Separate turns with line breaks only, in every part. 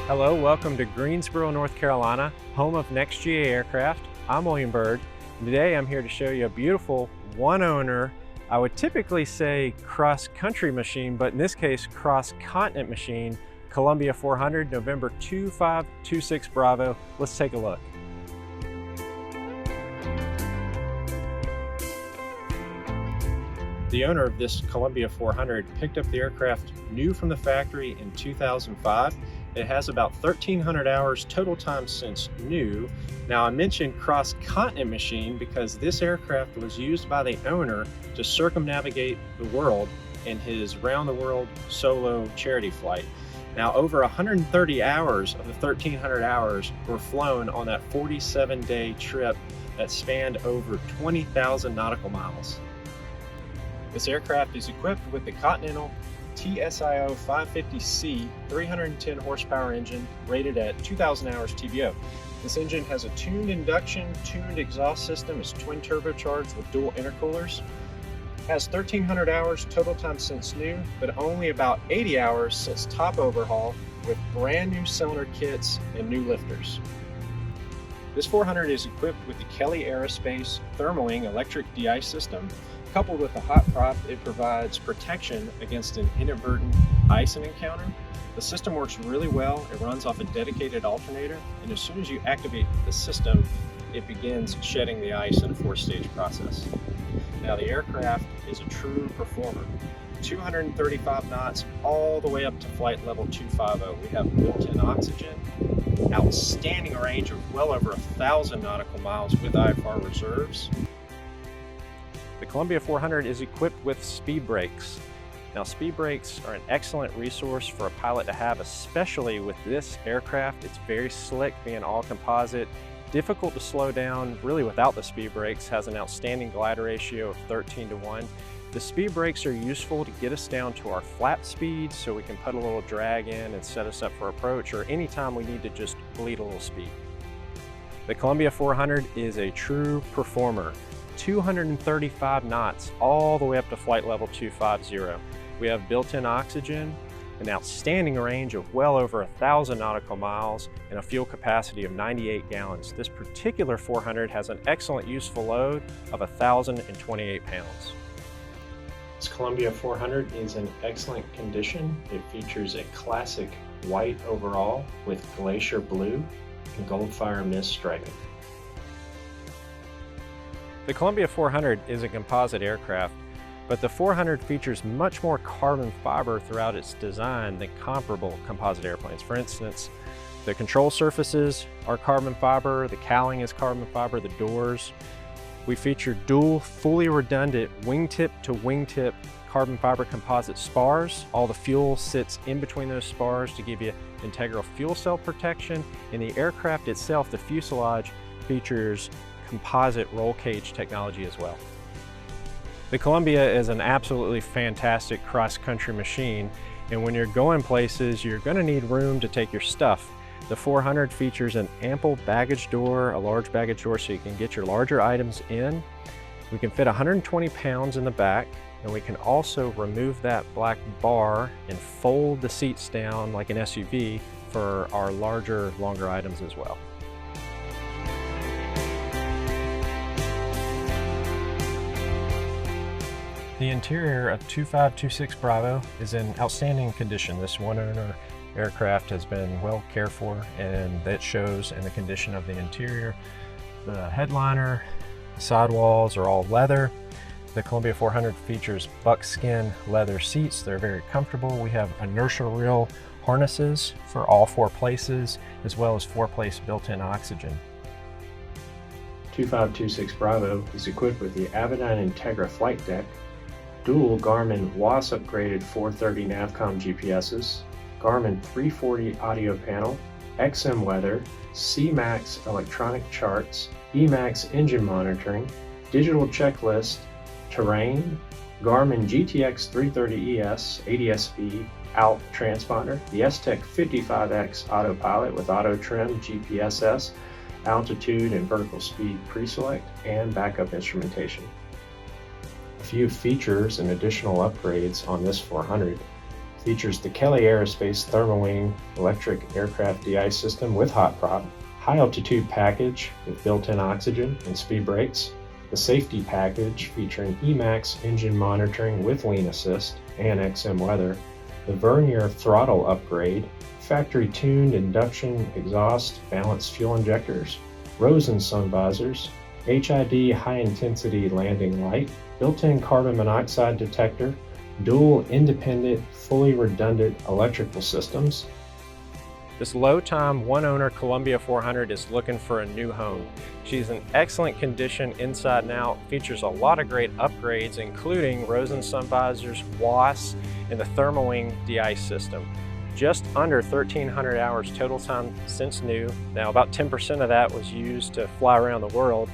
Hello, welcome to Greensboro, North Carolina, home of NexGa Aircraft. I'm William Bird, and today I'm here to show you a beautiful one-owner, I would typically say cross-country machine, but in this case cross-continent machine, Columbia 400, November 2526 Bravo. Let's take a look. The owner of this Columbia 400 picked up the aircraft new from the factory in 2005. It has about 1,300 hours total time since new. Now I mentioned cross-continent machine because this aircraft was used by the owner to circumnavigate the world in his round-the-world solo charity flight. Now over 130 hours of the 1,300 hours were flown on that 47-day trip that spanned over 20,000 nautical miles. This aircraft is equipped with the Continental TSIO 550C 310 horsepower engine rated at 2,000 hours TBO. This engine has a tuned induction, tuned exhaust system. It's twin turbocharged with dual intercoolers. Has 1,300 hours total time since new, but only about 80 hours since top overhaul with brand new cylinder kits and new lifters. This 400 is equipped with the Kelly Aerospace Thermaling electric de-ice system. Coupled with a hot prop, it provides protection against an inadvertent icing encounter. The system works really well. It runs off a dedicated alternator, and as soon as you activate the system, it begins shedding the ice in a 4-stage process. Now the aircraft is a true performer. 235 knots all the way up to flight level 250. We have built-in oxygen, outstanding range of well over 1,000 nautical miles with IFR reserves. The Columbia 400 is equipped with speed brakes. Now speed brakes are an excellent resource for a pilot to have, especially with this aircraft. It's very slick, being all composite, difficult to slow down really without the speed brakes, has an outstanding glide ratio of 13:1. The speed brakes are useful to get us down to our flap speed so we can put a little drag in and set us up for approach, or anytime we need to just bleed a little speed. The Columbia 400 is a true performer. 235 knots all the way up to flight level 250. We have built-in oxygen, an outstanding range of well over 1,000 nautical miles, and a fuel capacity of 98 gallons. This particular 400 has an excellent useful load of 1,028 pounds. This Columbia 400 is in excellent condition. It features a classic white overall with glacier blue and goldfire mist striping. The Columbia 400 is a composite aircraft, but the 400 features much more carbon fiber throughout its design than comparable composite airplanes. For instance, the control surfaces are carbon fiber, the cowling is carbon fiber, the doors. We feature dual, fully redundant wingtip to wingtip carbon fiber composite spars. All the fuel sits in between those spars to give you integral fuel cell protection. In the aircraft itself, the fuselage features composite roll cage technology as well. The Columbia is an absolutely fantastic cross-country machine, and when you're going places, you're going to need room to take your stuff. The 400 features an ample baggage door, a large baggage door, so you can get your larger items in. We can fit 120 pounds in the back, and we can also remove that black bar and fold the seats down like an SUV for our larger, longer items as well. The interior of 2526 Bravo is in outstanding condition. This one-owner aircraft has been well cared for, and that shows in the condition of the interior. The headliner, sidewalls are all leather. The Columbia 400 features buckskin leather seats. They're very comfortable. We have inertial reel harnesses for all 4 places, as well as 4-place built-in oxygen.
2526 Bravo is equipped with the Avidyne Integra flight deck, dual Garmin WAAS upgraded 430 Navcom GPSs, Garmin 340 audio panel, XM weather, C-Max electronic charts, E-Max engine monitoring, digital checklist, terrain, Garmin GTX 330ES ADS-B ALP transponder, the STEC 55X autopilot with auto trim, GPSS, altitude and vertical speed pre-select, and backup instrumentation. A few features and additional upgrades on this 400. Features the Kelly Aerospace Thermowing electric aircraft de-ice system with hot prop, high altitude package with built-in oxygen and speed brakes, the safety package featuring Emax engine monitoring with lean assist and XM weather, the Vernier throttle upgrade, factory tuned induction exhaust balanced fuel injectors, Rosen sun visors, HID high intensity landing light, built-in carbon monoxide detector, dual independent fully redundant electrical systems.
This low-time, one-owner Columbia 400 is looking for a new home. She's in excellent condition inside and out, features a lot of great upgrades, including Rosen sun visors, WAS, and the Thermowing de-ice system. Just under 1,300 hours total time since new. Now, about 10% of that was used to fly around the world,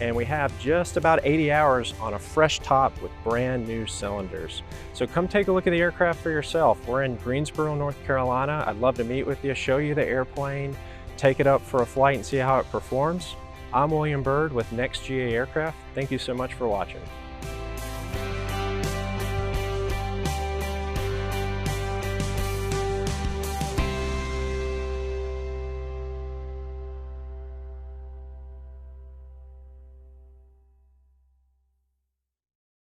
and we have just about 80 hours on a fresh top with brand new cylinders. So come take a look at the aircraft for yourself. We're in Greensboro, North Carolina. I'd love to meet with you, show you the airplane, take it up for a flight and see how it performs. I'm William Bird with NexGa Aircraft. Thank you so much for watching.